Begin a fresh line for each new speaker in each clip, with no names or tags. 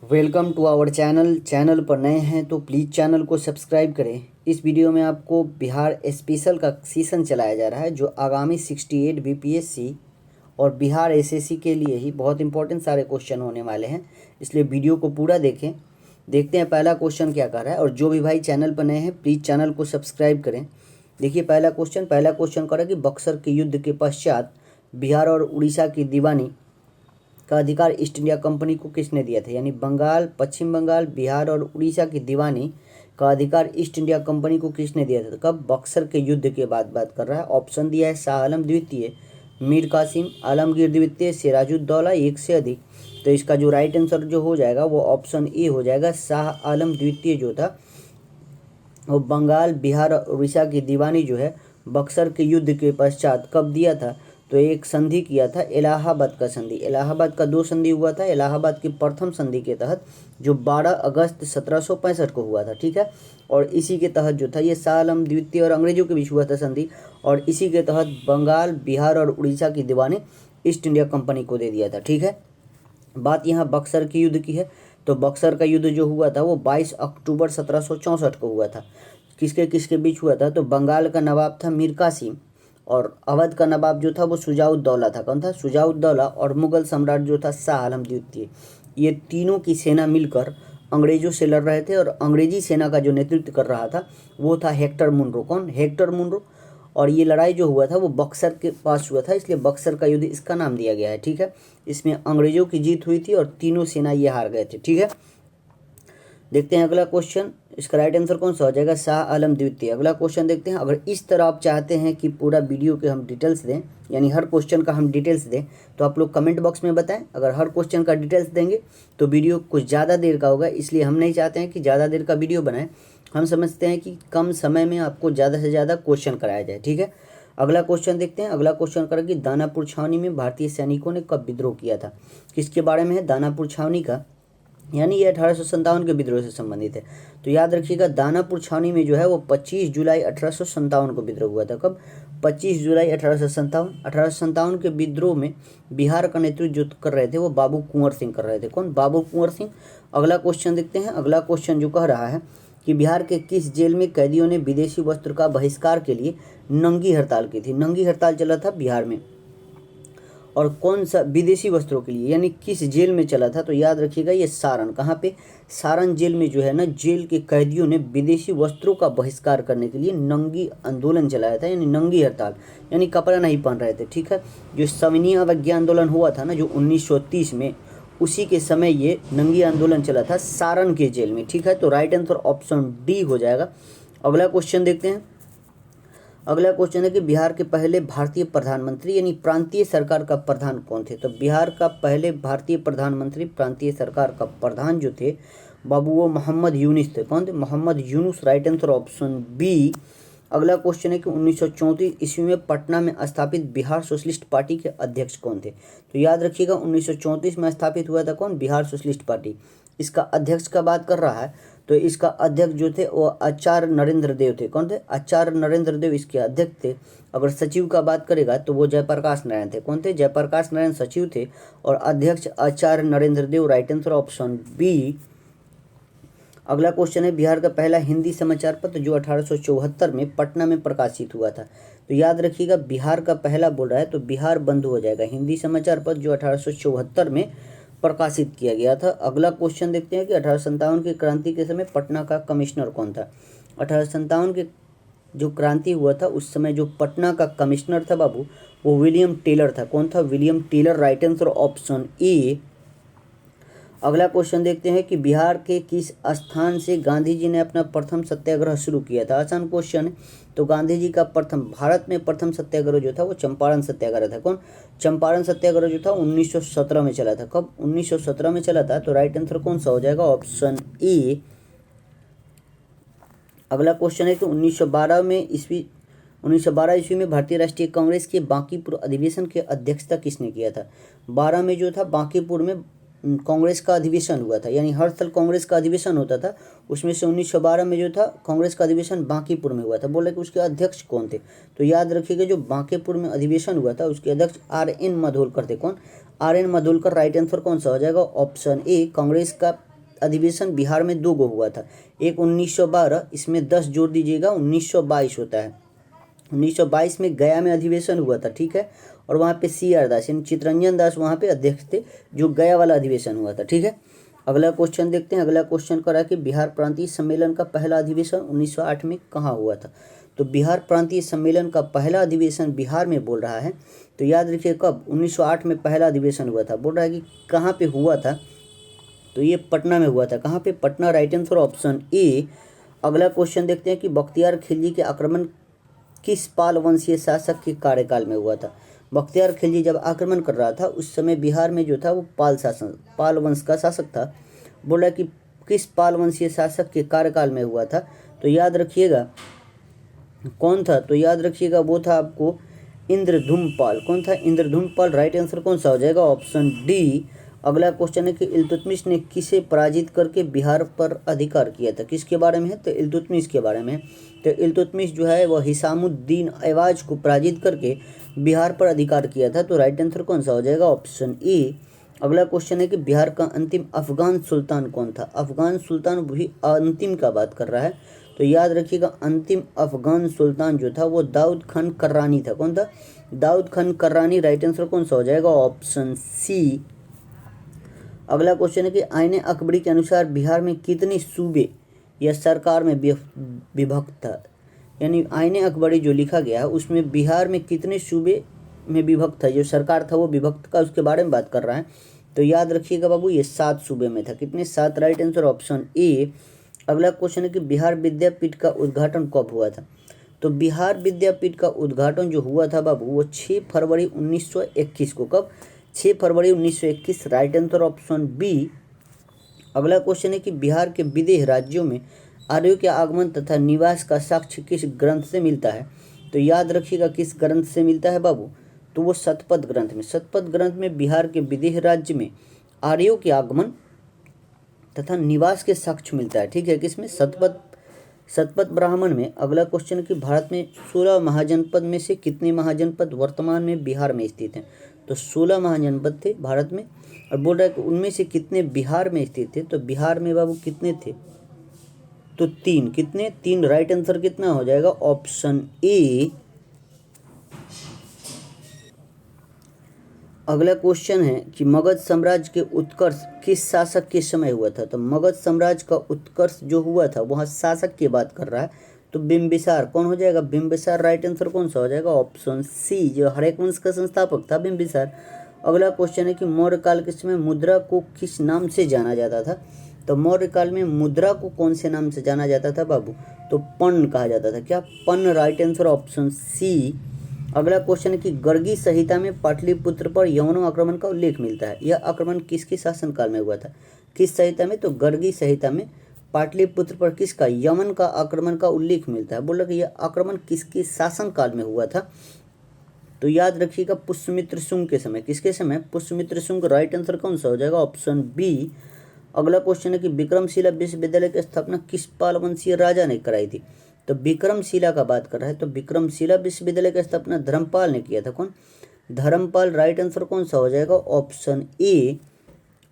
Welcome to our channel पर नए हैं तो प्लीज़ चैनल को सब्सक्राइब करें। इस वीडियो में आपको बिहार स्पेशल का सेशन चलाया जा रहा है जो आगामी 68 बीपीएससी और बिहार एसएससी के लिए ही बहुत इंपॉर्टेंट सारे क्वेश्चन होने वाले हैं, इसलिए वीडियो को पूरा देखें। देखते हैं पहला क्वेश्चन क्या कर रहा है। और जो भी भाई चैनल पर नए हैं प्लीज़ चैनल को सब्सक्राइब करें। देखिए पहला क्वेश्चन कर रहा है कि बक्सर के युद्ध के पश्चात बिहार और उड़ीसा की दीवानी का अधिकार ईस्ट इंडिया कंपनी को किसने दिया था। यानी बंगाल, पश्चिम बंगाल, बिहार और उड़ीसा की दीवानी का अधिकार ईस्ट इंडिया कंपनी को किसने दिया था। कब? बक्सर के युद्ध के बाद बात कर रहा है। ऑप्शन दिया है शाह आलम द्वितीय, मीर कासिम, आलमगीर द्वितीय, सिराजुद्दौला, एक से अधिक। तो इसका जो राइट आंसर जो हो जाएगा वो ऑप्शन ए हो जाएगा। शाह आलम द्वितीय जो था वो बंगाल, बिहार और उड़ीसा की दीवानी जो है बक्सर के युद्ध के पश्चात कब दिया था। तो एक संधि किया था, इलाहाबाद का संधि। इलाहाबाद का 2 संधि हुआ था। इलाहाबाद की प्रथम संधि के तहत जो 12 अगस्त 1765 को हुआ था, ठीक है। और इसी के तहत जो था ये शाह आलम द्वितीय और अंग्रेजों के बीच हुआ था संधि, और इसी के तहत बंगाल, बिहार और उड़ीसा की दीवानी ईस्ट इंडिया कंपनी को दे दिया था, ठीक है। बात यहाँ बक्सर के युद्ध की है। तो बक्सर का युद्ध जो हुआ था वो 22 अक्टूबर 1764 को हुआ था। किसके किसके बीच हुआ था। तो बंगाल का नवाब था मीर कासिम, और अवध का नवाब जो था वो शुजाउद्दौला था। कौन था? शुजाउद्दौला। और मुगल सम्राट जो था शाह आलम द्वितीय। ये तीनों की सेना मिलकर अंग्रेजों से लड़ रहे थे, और अंग्रेजी सेना का जो नेतृत्व कर रहा था वो था हेक्टर मुनरो। कौन? Hector Munro. और ये लड़ाई जो हुआ था वो बक्सर के पास हुआ था, इसलिए बक्सर का युद्ध इसका नाम दिया गया है, ठीक है। इसमें अंग्रेजों की जीत हुई थी और तीनों सेना ये हार गए थे, ठीक है। देखते हैं अगला क्वेश्चन। इसका राइट आंसर कौन सा हो जाएगा? शाह आलम द्वितीय। अगला क्वेश्चन देखते हैं। अगर इस तरह आप चाहते हैं कि पूरा वीडियो के हम डिटेल्स दें, यानी हर क्वेश्चन का हम डिटेल्स दें, तो आप लोग कमेंट बॉक्स में बताएं। अगर हर क्वेश्चन का डिटेल्स देंगे तो वीडियो कुछ ज़्यादा देर का होगा, इसलिए हम नहीं चाहते हैं कि ज़्यादा देर का वीडियो बनाएं। हम समझते हैं कि कम समय में आपको ज़्यादा से ज़्यादा क्वेश्चन कराया जाए, ठीक है। अगला क्वेश्चन देखते हैं। अगला क्वेश्चन करें कि दानापुर छावनी में भारतीय सैनिकों ने कब विद्रोह किया था। किसके बारे में है? दानापुर छावनी का, यानी ये 1857 के विद्रोह से संबंधित है। तो याद रखिएगा दानापुर छावनी में जो है वो 25 जुलाई 1857 को विद्रोह हुआ था। कब? 25 जुलाई 1857 के विद्रोह में बिहार का नेतृत्व जो कर रहे थे वो बाबू कुंवर सिंह कर रहे थे। कौन? बाबू कुंवर सिंह। अगला क्वेश्चन देखते हैं। अगला क्वेश्चन जो कह रहा है कि बिहार के किस जेल में कैदियों ने विदेशी वस्त्र का बहिष्कार के लिए नंगी हड़ताल की थी। नंगी हड़ताल चला था बिहार में, और कौन सा? विदेशी वस्त्रों के लिए, यानी किस जेल में चला था। तो याद रखिएगा ये सारण। कहाँ पे? सारण जेल में जो है ना, जेल के कैदियों ने विदेशी वस्त्रों का बहिष्कार करने के लिए नंगी आंदोलन चलाया था, यानी नंगी हड़ताल, यानी कपड़ा नहीं पहन रहे थे, ठीक है। जो सविनय अवज्ञा आंदोलन हुआ था ना जो 1930 में, उसी के समय ये नंगी आंदोलन चला था सारण के जेल में, ठीक है। तो राइट आंसर ऑप्शन डी हो जाएगा। अगला क्वेश्चन देखते हैं। अगला क्वेश्चन है कि बिहार के पहले भारतीय प्रधानमंत्री यानी प्रांतीय सरकार का प्रधान कौन थे। तो बिहार का पहले भारतीय प्रधानमंत्री, प्रांतीय सरकार का प्रधान जो थे बाबू वो मोहम्मद यूनुस थे। कौन थे? Mohammad Yunus. Right answer option B. अगला क्वेश्चन है कि 1934 ईस्वी में पटना में स्थापित बिहार सोशलिस्ट पार्टी के अध्यक्ष कौन थे। तो याद रखिएगा 1934 में स्थापित हुआ था कौन? Bihar socialist party. इसका अध्यक्ष का बात कर रहा है तो इसका अध्यक्ष जो थे वो आचार्य नरेंद्र देव थे। कौन थे? आचार्य नरेंद्र देव इसके अध्यक्ष थे। अगर सचिव का बात करेगा तो वो जयप्रकाश नारायण थे। कौन थे? जयप्रकाश नारायण सचिव थे, और अध्यक्ष Acharya Narendra Dev. Right answer option B. अगला क्वेश्चन है बिहार का पहला हिंदी समाचार पत्र जो 1874 में पटना में प्रकाशित हुआ था। तो याद रखिएगा बिहार का पहला बोल रहा है तो बिहार बंधु हो जाएगा। हिंदी समाचार पत्र जो 1874 में प्रकाशित किया गया था। अगला क्वेश्चन देखते हैं कि 1857 की क्रांति के समय पटना का कमिश्नर कौन था। 1857 के जो क्रांति हुआ था उस समय जो पटना का कमिश्नर था बाबू वो विलियम टेलर था। कौन था? William Taylor. Right answer option A. अगला क्वेश्चन देखते हैं कि बिहार के किस स्थान से गांधी जी ने अपना प्रथम सत्याग्रह शुरू किया था। आसान क्वेश्चन है। तो गांधी जी का प्रथम, भारत में प्रथम सत्याग्रह जो था वो चंपारण सत्याग्रह था। कौन? चंपारण सत्याग्रह जो था 1917 में चला था। कब? 1917 में चला था। तो राइट आंसर कौन सा हो जाएगा? Option A. अगला क्वेश्चन है कि 1912 ईस्वी में भारतीय राष्ट्रीय कांग्रेस के बांकीपुर अधिवेशन की अध्यक्षता किसने किया था। 12 में जो था बांकीपुर में कांग्रेस का अधिवेशन हुआ था, यानी हर साल कांग्रेस का अधिवेशन होता था। उसमें से 1912 में जो था कांग्रेस का अधिवेशन बांकीपुर में हुआ था। बोले कि उसके अध्यक्ष कौन थे। तो याद रखिएगा जो बांकीपुर में अधिवेशन हुआ था उसके अध्यक्ष RN मधोलकर थे। कौन? RN मधोलकर। राइट आंसर कौन सा हो जाएगा? Option A. कांग्रेस का अधिवेशन बिहार में 2 गो हुआ था, एक 1912, इसमें 10 जोड़ दीजिएगा 1922 होता है। 1922 में गया में अधिवेशन हुआ था, ठीक है, और वहाँ पे CR दास यानी चित्तरंजन दास वहाँ पे अध्यक्ष थे, जो गया वाला अधिवेशन हुआ था, ठीक है। अगला क्वेश्चन देखते हैं। अगला क्वेश्चन करा कि बिहार प्रांतीय सम्मेलन का पहला अधिवेशन 1908 में कहाँ हुआ था। तो बिहार प्रांतीय सम्मेलन का पहला अधिवेशन बिहार में बोल रहा है, तो याद रखिए कब, 1908 में पहला अधिवेशन हुआ था। बोल रहा है कि कहाँ पे हुआ था, तो ये पटना में हुआ था। कहाँ पे, Patna, right answer option A. अगला क्वेश्चन देखते हैं कि बख्तियार खिलजी के आक्रमण किस पाल वंशीय शासक के कार्यकाल में हुआ था। बख्तियार खिलजी जब आक्रमण कर रहा था उस समय बिहार में जो था वो पाल वंश का शासक था। बोला कि किस पाल वंशीय शासक के कार्यकाल में हुआ था, तो याद रखिएगा कौन था, तो याद रखिएगा वो था आपको इंद्रधुम्न। कौन था, इंद्रधुम्न। राइट आंसर कौन सा हो जाएगा, ऑप्शन डी। अगला क्वेश्चन है कि इल्तुतमिश ने किसे पराजित करके बिहार पर अधिकार किया था। किसके बारे में है, तो इल्तुतमिश के बारे में है। तो इल्तुतमिश जो है वह हिसामुद्दीन ऐवाज को पराजित करके बिहार पर अधिकार किया था। तो राइट आंसर कौन सा हो जाएगा, ऑप्शन ए। अगला क्वेश्चन है कि बिहार का अंतिम अफगान सुल्तान कौन था। अफगान सुल्तान भी अंतिम का बात कर रहा है, तो याद रखिएगा अंतिम अफगान सुल्तान जो था वो दाऊद खान कर्रानी था। कौन था, दाऊद खान कर्रानी। राइट आंसर कौन सा हो जाएगा, ऑप्शन सी। अगला क्वेश्चन है कि आईने अकबरी के अनुसार बिहार में कितने सूबे या सरकार में विभक्त था। यानी आईने अकबरी जो लिखा गया है उसमें बिहार में कितने सूबे में विभक्त था, जो सरकार था वो विभक्त का उसके बारे में बात कर रहा है। तो याद रखिएगा बाबू ये 7 सूबे में था। कितने, 7। Right answer option A. अगला क्वेश्चन है कि बिहार विद्यापीठ का उद्घाटन कब हुआ था। तो बिहार विद्यापीठ का उद्घाटन जो हुआ था बाबू वो 6 फरवरी 1921 को। कब, 6 फरवरी 1921। Right answer option B. अगला क्वेश्चन है कि बिहार के विदेह राज्यों में आर्यों के आगमन तथा निवास का साक्ष्य किस ग्रंथ से मिलता है। तो याद रखिएगा किस ग्रंथ से मिलता है बाबू, तो वो शतपथ ग्रंथ में। शतपथ ग्रंथ में बिहार के विदेह राज्य में आर्यों के आगमन तथा निवास के साक्ष्य मिलता है, ठीक है, किसमें, शतपथ ब्राह्मण में। अगला क्वेश्चन है कि भारत में 16 महाजनपद में से कितने महाजनपद वर्तमान में बिहार में स्थित हैं। तो 16 महाजनपद थे भारत में, और बोल रहा है कि उनमें से कितने बिहार में स्थित थे। तो बिहार में बाबू कितने थे, तो 3। कितने, 3। राइट आंसर कितना हो जाएगा, ऑप्शन ए। अगला क्वेश्चन है कि मगध साम्राज्य के उत्कर्ष किस शासक के समय हुआ था। तो मगध साम्राज्य का उत्कर्ष जो हुआ था वहाँ शासक की बात कर रहा है, तो बिंबिसार। कौन हो जाएगा, बिंबिसार। राइट आंसर कौन सा हो जाएगा, ऑप्शन सी, जो हरेक वंश का संस्थापक था बिंबिसार। अगला क्वेश्चन है कि मौर्य काल के समय मुद्रा को किस नाम से जाना जाता था। तो मौर्य काल में मुद्रा को कौन से नाम से जाना जाता था बाबू, तो पन्न कहा जाता था। क्या, पन्न। Right answer option C. अगला क्वेश्चन है कि गर्गी संहिता में पाटलिपुत्र पर यवनों आक्रमण का उल्लेख मिलता है। यह आक्रमण किसके शासनकाल में हुआ था, किस संहिता में, तो गर्गी संहिता में पाटलिपुत्र पर किसका, यमन का आक्रमण का उल्लेख मिलता है। बोला कि यह आक्रमण किसके शासनकाल में हुआ था। तो याद रखिएगा पुष्यमित्र शुंग के समय। किसके समय, पुष्यमित्र शुंग। राइट आंसर कौन सा हो जाएगा, ऑप्शन बी। अगला क्वेश्चन है कि विक्रमशिला विश्वविद्यालय की स्थापना किस पाल वंशीय राजा ने कराई थी। तो विक्रमशिला का बात कर रहा है, तो विक्रमशिला विश्वविद्यालय की स्थापना धर्मपाल ने किया था। कौन, धर्मपाल। राइट आंसर कौन सा हो जाएगा, ऑप्शन ए।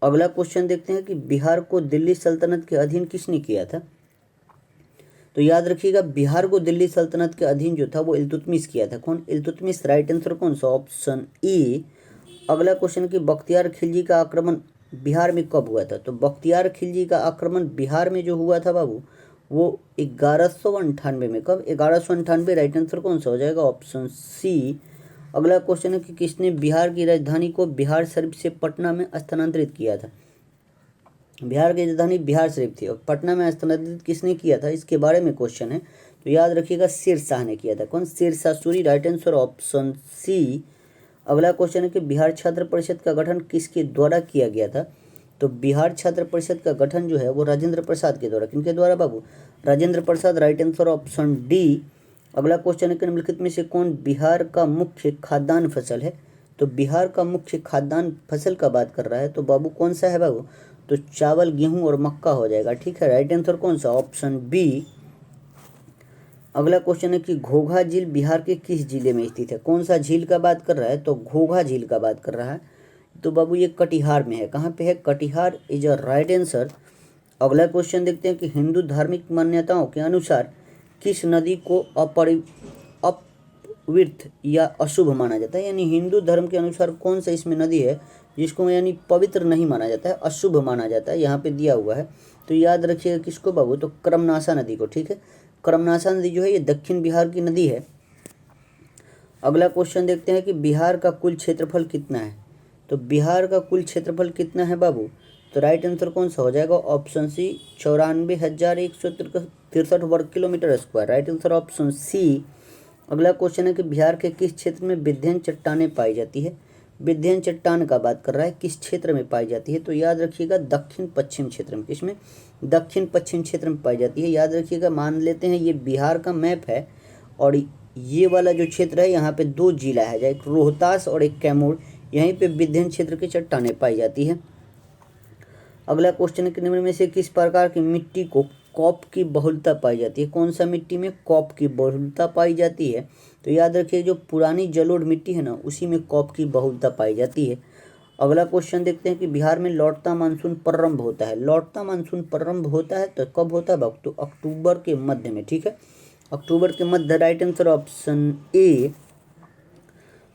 अगला क्वेश्चन देखते हैं कि बिहार को दिल्ली सल्तनत के अधीन किसने किया था। तो याद रखिएगा बिहार को दिल्ली सल्तनत के अधीन जो था वो इल्तुतमिश किया था। कौन, इल्तुतमिश। राइट आंसर कौन सा, ऑप्शन ए। अगला क्वेश्चन कि बख्तियार खिलजी का आक्रमण बिहार में कब हुआ था। तो बख्तियार खिलजी का आक्रमण बिहार में जो हुआ था बाबू वो 1198 में। कब, 1198। राइट आंसर कौन सा हो जाएगा, ऑप्शन सी। अगला क्वेश्चन है कि किसने बिहार की राजधानी को बिहार शरीफ से पटना में स्थानांतरित किया था। बिहार की राजधानी बिहार शरीफ थी और पटना में स्थानांतरित किसने किया था, इसके बारे में क्वेश्चन है। तो याद रखिएगा शेरशाह ने किया था। कौन, Sher Shah Suri. Right answer option C. अगला क्वेश्चन है कि बिहार छात्र परिषद का गठन किसके द्वारा किया गया था। तो बिहार छात्र परिषद का गठन जो है वो राजेंद्र प्रसाद के द्वारा। किनके द्वारा Babu, Rajendra Prasad. Right answer option D. अगला क्वेश्चन है कि निम्नलिखित में से कौन बिहार का मुख्य खाद्यान्न फसल है। तो बिहार का मुख्य खाद्यान्न फसल का बात कर रहा है, तो बाबू कौन सा है बाबू, तो चावल, गेहूं और मक्का हो जाएगा, ठीक है। राइट आंसर कौन सा, ऑप्शन बी। अगला क्वेश्चन है कि घोघा झील बिहार के किस जिले में स्थित है। कौन सा झील का बात कर रहा है, तो घोघा झील का बात कर रहा है। तो बाबू ये कटिहार में है। कहाँ पे है, Katihar is a right answer. अगला क्वेश्चन देखते हैं कि हिंदू धार्मिक मान्यताओं के अनुसार किस नदी को अपवित्र या अशुभ माना जाता है, यानी हिंदू धर्म के अनुसार कौन सा इसमें नदी है जिसको यानी पवित्र नहीं माना जाता है, अशुभ माना जाता है, यहाँ पे दिया हुआ है। तो याद रखिएगा किसको बाबू, तो कर्मनाशा नदी को। ठीक है, कर्मनाशा नदी जो है ये दक्षिण बिहार की नदी है। अगला क्वेश्चन देखते हैं कि बिहार का कुल क्षेत्रफल कितना है। तो बिहार का कुल क्षेत्रफल कितना है बाबू, तो राइट आंसर कौन सा हो जाएगा, ऑप्शन सी 94,163 वर्ग kilometre square, right answer option C. अगला क्वेश्चन है कि बिहार के किस क्षेत्र में विंध्य चट्टानें पाई जाती है। विंध्य चट्टान का बात कर रहा है, किस क्षेत्र में पाई जाती है, तो याद रखिएगा दक्षिण पश्चिम क्षेत्र में। किसमें, दक्षिण पश्चिम क्षेत्र में पाई जाती है। याद रखिएगा, मान लेते हैं ये बिहार का मैप है और ये वाला जो क्षेत्र है यहाँ पे दो जिला है, एक रोहतास और एक कैमूर, यहीं पे विंध्य क्षेत्र की चट्टानें पाई जाती है। अगला क्वेश्चन है कि निम्न में से किस प्रकार की मिट्टी को कॉप की बहुलता पाई जाती है। कौन सा मिट्टी में कॉप की बहुलता पाई जाती है, तो याद रखिए जो पुरानी जलोढ़ मिट्टी है ना उसी में कॉप की बहुलता पाई जाती है। अगला क्वेश्चन देखते हैं कि बिहार में लौटता मानसून प्रारंभ होता है। लौटता मानसून प्रारंभ होता है तो कब होता है बाबू, तो अक्टूबर के मध्य में। ठीक है, अक्टूबर के मध्य, राइट आंसर ऑप्शन ए।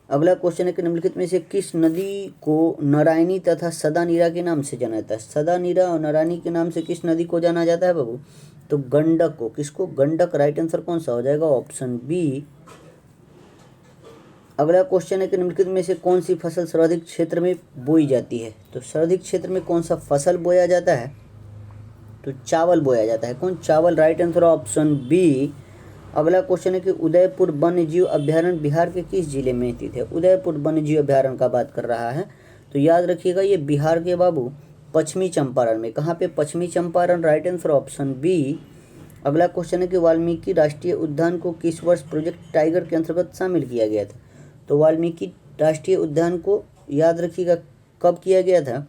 अगला क्वेश्चन है कि निम्नलिखित में से किस नदी को नारायणी तथा सदानीरा के नाम से जाना जाता है। सदानीरा और नारायणी के नाम से किस नदी को जाना जाता है बाबू, तो गंडक को। किसको, गंडक, राइट आंसर कौन सा हो जाएगा, ऑप्शन बी। अगला क्वेश्चन है कि निम्नलिखित में से कौन सी फसल सर्वाधिक क्षेत्र में बोई जाती है। तो सर्वाधिक क्षेत्र में कौन सा फसल बोया जाता है, तो चावल बोया जाता है। कौन, चावल, राइट आंसर ऑप्शन बी। अगला क्वेश्चन है कि उदयपुर वन्य जीव अभ्यारण्य बिहार के किस जिले में स्थित है। उदयपुर वन्य जीव अभ्यारण्य का बात कर रहा है, तो याद रखिएगा ये बिहार के बाबू पश्चिमी चंपारण में। कहाँ पे, पश्चिमी Champaran, right answer option B. अगला क्वेश्चन है कि वाल्मीकि राष्ट्रीय उद्यान को किस वर्ष प्रोजेक्ट टाइगर के अंतर्गत शामिल किया गया था। तो वाल्मीकि राष्ट्रीय उद्यान को याद रखिएगा कब किया गया था,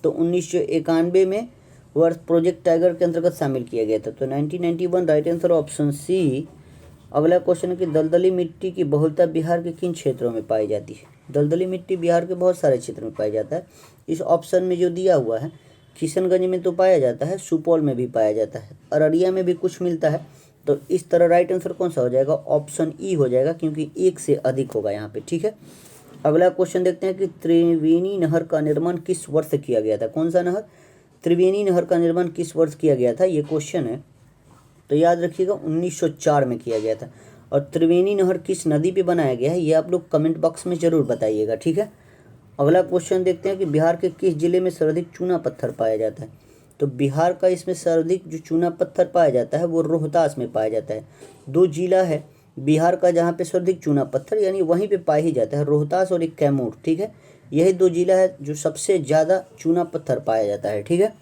तो 1991 में वर्ष प्रोजेक्ट टाइगर के अंतर्गत शामिल किया गया था, तो 1991, राइट आंसर ऑप्शन सी। अगला क्वेश्चन है कि दलदली मिट्टी की बहुलता बिहार के किन क्षेत्रों में पाई जाती है। दलदली मिट्टी बिहार के बहुत सारे क्षेत्र में पाया जाता है। इस ऑप्शन में जो दिया हुआ है, किशनगंज में तो पाया जाता है, सुपौल में भी पाया जाता है, अररिया में भी कुछ मिलता है। तो इस तरह राइट आंसर कौन सा हो जाएगा, ऑप्शन ई हो जाएगा, क्योंकि एक से अधिक होगा यहाँ पे। ठीक है, अगला क्वेश्चन देखते हैं कि त्रिवेणी नहर का निर्माण किस वर्ष किया गया था। कौन सा नहर, त्रिवेणी नहर का निर्माण किस वर्ष किया गया था, ये क्वेश्चन है। तो याद रखिएगा 1904 में किया गया था। और त्रिवेणी नहर किस नदी पे बनाया गया है, ये आप लोग कमेंट बॉक्स में जरूर बताइएगा। ठीक है, अगला क्वेश्चन देखते हैं कि बिहार के किस जिले में सर्वाधिक चूना पत्थर पाया जाता है। तो बिहार का इसमें सर्वाधिक जो चूना पत्थर पाया जाता है वो रोहतास में पाया जाता है। दो जिला है बिहार का जहाँ पे सर्वाधिक चूना पत्थर यानी वहीं पे पाया ही जाता है, रोहतास और एक कैमूर। ठीक है, यही दो जिला है जो सबसे ज़्यादा चूना पत्थर पाया जाता है। ठीक है,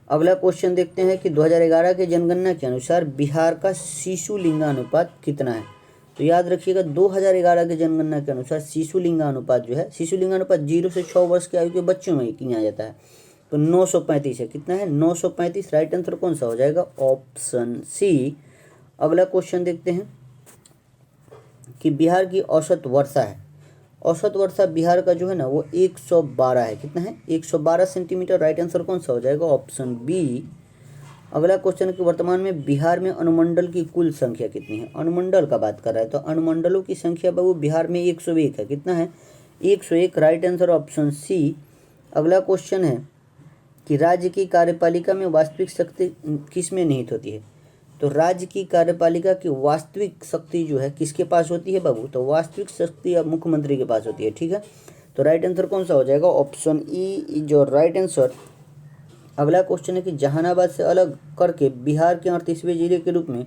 अगला क्वेश्चन देखते हैं कि 2011 के जनगणना के अनुसार बिहार का शिशु लिंगानुपात कितना है। तो याद रखिएगा 2011 के जनगणना के अनुसार शिशु लिंगानुपात जो है, शिशु लिंगानुपात 0 से 6 वर्ष की आयु के बच्चों में किया जाता है, तो 935 है। कितना है, 935, राइट आंसर कौन सा हो जाएगा, ऑप्शन सी। अगला क्वेश्चन देखते हैं कि बिहार की औसत वर्षा है, औसत वर्षा बिहार का जो है ना वो 112 है। कितना है, 112 सेंटीमीटर, राइट आंसर कौन सा हो जाएगा, ऑप्शन बी। अगला क्वेश्चन है कि वर्तमान में बिहार में अनुमंडल की कुल संख्या कितनी है। अनुमंडल का बात कर रहा है, तो अनुमंडलों की संख्या बाबू बिहार में 101 है। कितना है, 101, राइट आंसर ऑप्शन सी। अगला क्वेश्चन है कि राज्य की कार्यपालिका में वास्तविक शक्ति किस में निहित होती है। तो राज्य की कार्यपालिका की वास्तविक शक्ति जो है किसके पास होती है बाबू, तो वास्तविक शक्ति अब मुख्यमंत्री के पास होती है। ठीक है, तो राइट आंसर कौन सा हो जाएगा, ऑप्शन ई जो राइट आंसर। अगला क्वेश्चन है कि जहानाबाद से अलग करके बिहार के 38वें जिले के रूप में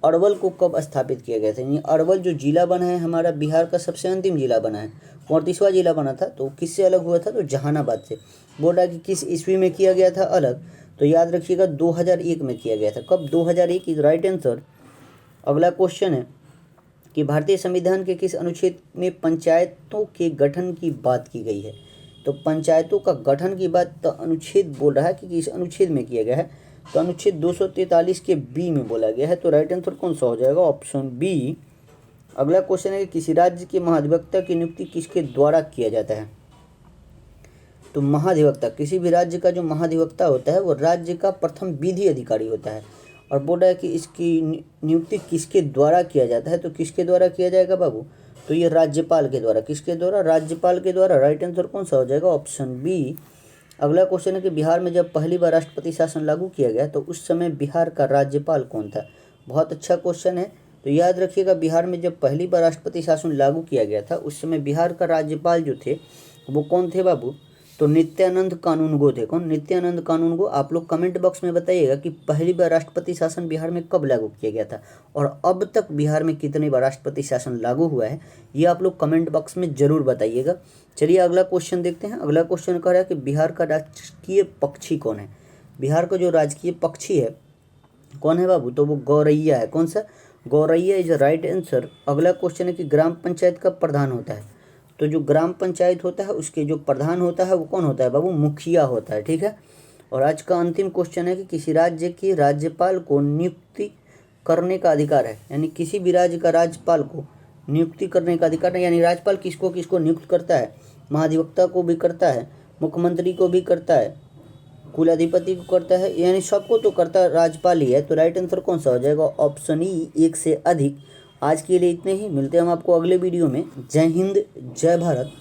अरवल को कब स्थापित किया गया था। यानी अरवल जो जिला बना है हमारा बिहार का सबसे अंतिम जिला बना है, 38वां जिला बना था, तो किससे अलग हुआ था, तो जहानाबाद से। बोल रहा है कि किस ईस्वी में किया गया था अलग, तो याद रखिएगा 2001 में किया गया था। कब, 2001 इज राइट आंसर। अगला क्वेश्चन है कि भारतीय संविधान के किस अनुच्छेद में पंचायतों के गठन की बात की गई है। तो पंचायतों का गठन की बात तो अनुच्छेद बोल रहा है कि किस अनुच्छेद में किया गया है, तो अनुच्छेद 243 के बी में बोला गया है, तो राइट आंसर कौन सा हो जाएगा, ऑप्शन बी। अगला क्वेश्चन है कि किसी राज्य के महाधिवक्ता की नियुक्ति किसके द्वारा किया जाता है। तो महाधिवक्ता, किसी भी राज्य का जो महाधिवक्ता होता है वो राज्य का प्रथम विधि अधिकारी होता है। और बोल रहा है कि इसकी नियुक्ति किसके द्वारा किया जाता है, तो किसके द्वारा किया जाएगा बाबू, तो ये राज्यपाल के द्वारा। किसके द्वारा, राज्यपाल के द्वारा। राइट आंसर कौन सा हो जाएगा, ऑप्शन बी। अगला क्वेश्चन है कि बिहार में जब पहली बार राष्ट्रपति शासन लागू किया गया तो उस समय बिहार का राज्यपाल कौन था। बहुत अच्छा क्वेश्चन है, तो याद रखिएगा बिहार में जब पहली बार राष्ट्रपति शासन लागू किया गया था उस समय बिहार का राज्यपाल जो थे वो कौन थे बाबू, तो नित्यानंद कानूनगो थे। कौन, नित्यानंद कानूनगो। आप लोग कमेंट बॉक्स में बताइएगा कि पहली बार राष्ट्रपति शासन बिहार में कब लागू किया गया था और अब तक बिहार में कितनी बार राष्ट्रपति शासन लागू हुआ है, ये आप लोग कमेंट बॉक्स में जरूर बताइएगा। चलिए अगला क्वेश्चन देखते हैं। अगला क्वेश्चन कह रहा है कि बिहार का राजकीय पक्षी कौन है। बिहार का जो राजकीय पक्षी है कौन है बाबू, तो वो गौरैया है। कौन सा, गौरैया इज राइट आंसर। अगला क्वेश्चन है कि ग्राम पंचायत का प्रधान होता है, तो जो ग्राम पंचायत होता है उसके जो प्रधान होता है वो कौन होता है बाबू, मुखिया होता है। ठीक है। और आज का अंतिम क्वेश्चन है कि किसी राज्य के राज्यपाल को नियुक्ति करने का अधिकार है, यानी किसी भी राज्य का राज्यपाल को नियुक्ति करने का अधिकार है। यानी राज्यपाल किसको किसको नियुक्त करता है, महाधिवक्ता को भी करता है, मुख्यमंत्री को भी करता है, कुलाधिपति को करता है, यानी सबको तो करता राज्यपाल ही है। तो राइट आंसर कौन सा हो जाएगा, ऑप्शन ई, एक से अधिक। आज के लिए इतने ही, मिलते हैं हम आपको अगले वीडियो में। जय हिंद, जय भारत।